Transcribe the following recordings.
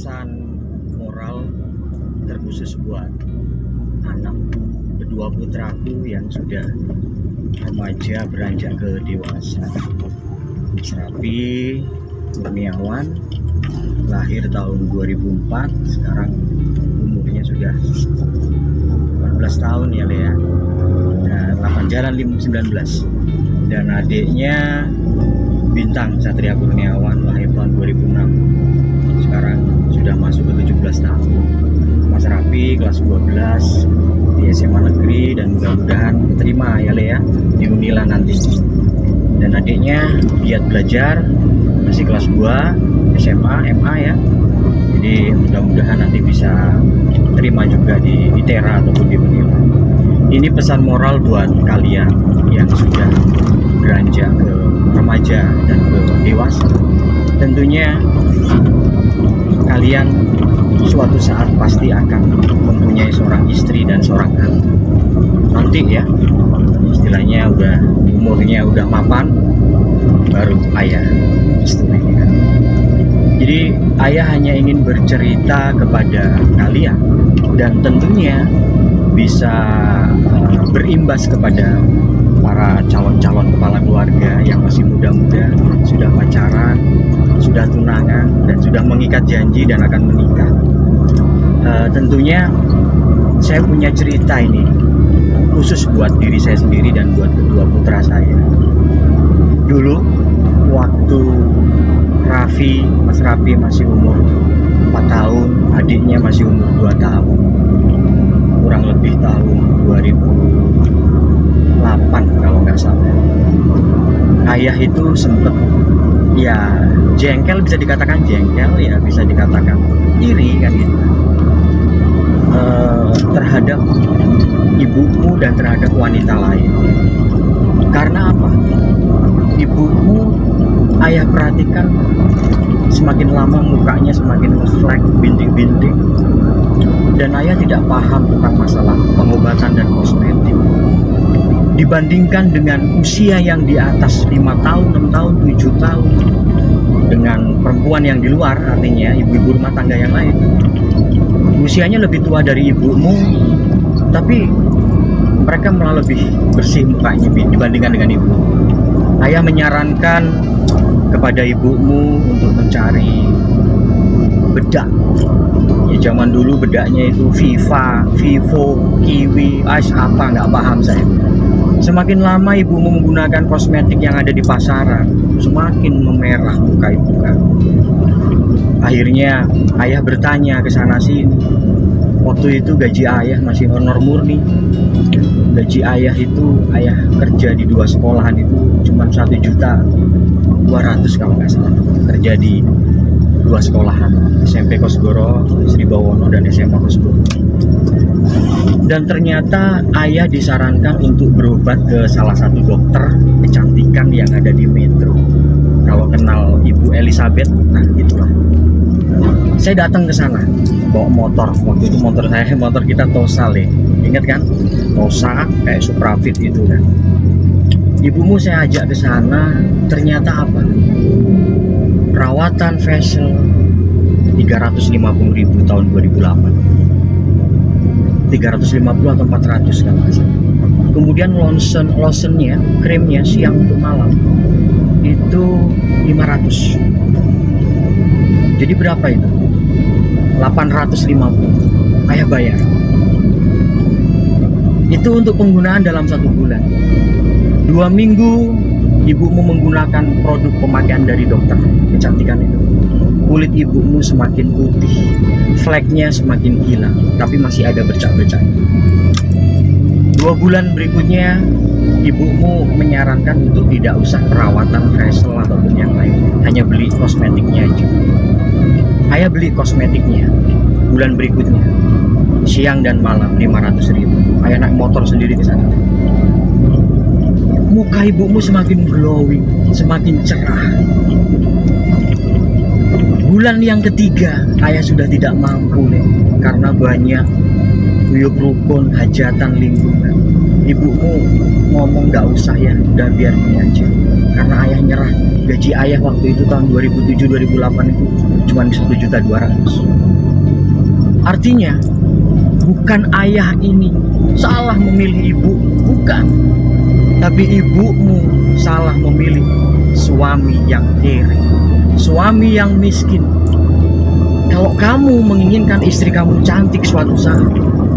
pesan moral terkhusus buat anak kedua putraku yang sudah remaja beranjak ke dewasa. Serapi Kurniawan lahir tahun 2004, sekarang umurnya sudah 14 tahun ya Lea. Nah, 8 jalan 19. Dan adiknya Bintang Satria Kurniawan lahir tahun 2006, sekarang sudah masuk ke 17 tahun. Mas Rapi kelas 12 di SMA negeri dan mudah-mudahan diterima ya Lea di Unila nanti. Dan adiknya giat belajar, masih kelas 2 SMA MA ya, jadi mudah-mudahan nanti bisa terima juga di ITERA ataupun di Unila. Ini pesan moral buat kalian yang sudah beranjak ke remaja dan ke dewasa. Tentunya kalian suatu saat pasti akan mempunyai seorang istri dan seorang anak. Nanti ya, istilahnya udah umurnya udah mapan, baru ayah istilahnya. Jadi ayah hanya ingin bercerita kepada kalian dan tentunya bisa berimbas kepada para calon-calon kepala keluarga yang masih muda-muda, sudah pacaran, sudah tunangan, dan sudah mengikat janji dan akan menikah. Tentunya saya punya cerita ini khusus buat diri saya sendiri dan buat kedua putra saya. Dulu waktu Mas Rafi masih umur 4 tahun, adiknya masih umur 2 tahun, kurang lebih tahun 2008 kalau nggak salah. Ayah itu sempet ya jengkel, bisa dikatakan jengkel, ya bisa dikatakan iri kan gitu, terhadap ibumu dan terhadap wanita lain. Karena apa? Ibumu ayah perhatikan semakin lama mukanya semakin ngeflek, bintik-bintik, dan ayah tidak paham tentang masalah pengobatan dan kosmetik. Dibandingkan dengan usia yang di atas 5 tahun, 6 tahun, 7 tahun dengan perempuan yang di luar, artinya ibu-ibu rumah tangga yang lain, usianya lebih tua dari ibumu, tapi mereka malah lebih bersih mukanya dibandingkan dengan ibu. Ayah menyarankan kepada ibumu untuk mencari bedak. Ya zaman dulu bedaknya itu Viva, Vivo, Kiwi, apa nggak paham saya. Semakin lama ibumu menggunakan kosmetik yang ada di pasaran, semakin memerah muka ibu kan. Akhirnya ayah bertanya ke sana sini. Waktu itu gaji ayah masih honor murni. Gaji ayah itu, ayah kerja di 2 sekolahan itu cuma 1.200.000 kalau nggak salah. Kerja di 2 sekolahan, SMP Kosgoro, Sri Bawono, dan SMA Kosgoro. Dan ternyata ayah disarankan untuk berobat ke salah satu dokter kecantikan yang ada di Metro. Kalau kenal Ibu Elizabeth, nah itulah. Saya datang ke sana bawa motor. Waktu itu motor kita Tosa, ingat kan? Tosa kayak Suprafit itu kan. Ibumu saya ajak ke sana, ternyata apa? Perawatan facial 350.000 tahun 2008. 350 atau 400 kalau nggak salah. Kemudian lotionnya, krimnya siang untuk malam itu 500. Jadi berapa itu? 850. Ayah bayar. Itu untuk penggunaan dalam 1 bulan. 2 minggu ibumu menggunakan produk pemakaian dari dokter kecantikan itu. Kulit ibumu semakin putih, fleknya semakin hilang, tapi masih ada bercak-bercak. 2 bulan berikutnya ibumu menyarankan untuk tidak usah perawatan facial ataupun yang lain, hanya beli kosmetiknya aja. Ayah beli kosmetiknya. Bulan berikutnya siang dan malam 500.000. Ayah naik motor sendiri ke sana. Muka ibumu semakin glowing, semakin cerah. Bulan yang ketiga, ayah sudah tidak mampu karena banyak kuyup rukun, hajatan lingkungan. Ibumu ngomong nggak usah ya, udah biar ini aja. Karena ayah nyerah. Gaji ayah waktu itu tahun 2007-2008 itu cuma 1.200.000. Artinya bukan ayah ini salah memilih ibu, bukan. Tapi ibumu salah memilih suami yang kere, suami yang miskin. Kalau kamu menginginkan istri kamu cantik suatu saat,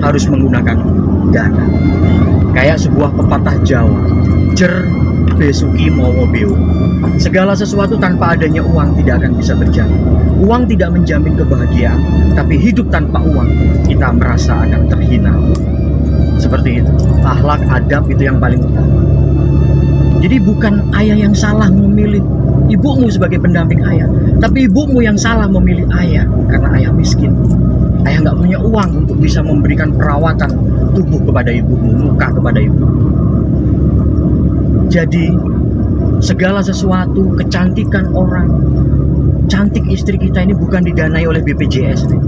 harus menggunakan dana. Kayak sebuah pepatah Jawa, cer besuki mawa beo. Segala sesuatu tanpa adanya uang tidak akan bisa berjalan. Uang tidak menjamin kebahagiaan, tapi hidup tanpa uang kita merasa akan terhina. Seperti itu. Akhlak, adab itu yang paling utama. Jadi bukan ayah yang salah memilih ibumu sebagai pendamping ayah, tapi ibumu yang salah memilih ayah karena ayah miskin. Ayah nggak punya uang untuk bisa memberikan perawatan tubuh kepada ibumu, muka kepada ibu. Jadi segala sesuatu, kecantikan orang, cantik istri kita ini bukan didanai oleh BPJS nih,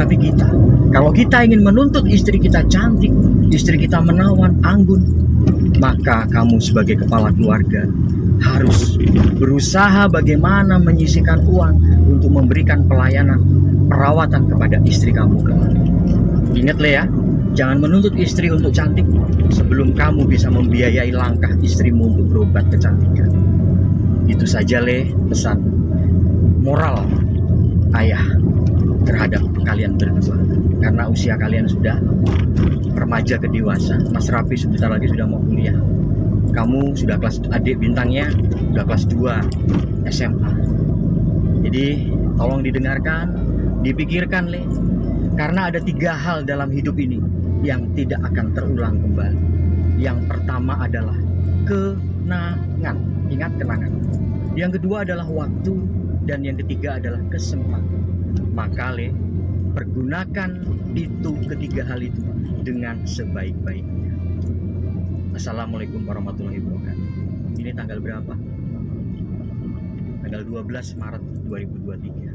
tapi kita. Kalau kita ingin menuntut istri kita cantik, istri kita menawan, anggun, maka kamu sebagai kepala keluarga harus berusaha bagaimana menyisihkan uang untuk memberikan pelayanan, perawatan kepada istri kamu kelak. Ingat ya, jangan menuntut istri untuk cantik sebelum kamu bisa membiayai langkah istrimu untuk berobat kecantikan. Itu saja pesan moral ayah terhadap kalian berdua. Karena usia kalian sudah remaja ke dewasa. Mas Raffi sebentar lagi sudah mau kuliah. Kamu sudah kelas, adik bintangnya sudah kelas 2 SMA. Jadi tolong didengarkan, dipikirkan karena ada 3 hal dalam hidup ini yang tidak akan terulang kembali. Yang pertama adalah kenangan. Ingat, kenangan. Yang kedua adalah waktu, dan yang ketiga adalah kesempatan. Maka pergunakan itu, ketiga hal itu dengan sebaik-baiknya. Assalamualaikum warahmatullahi wabarakatuh. Ini tanggal berapa? Tanggal 12 Maret 2023.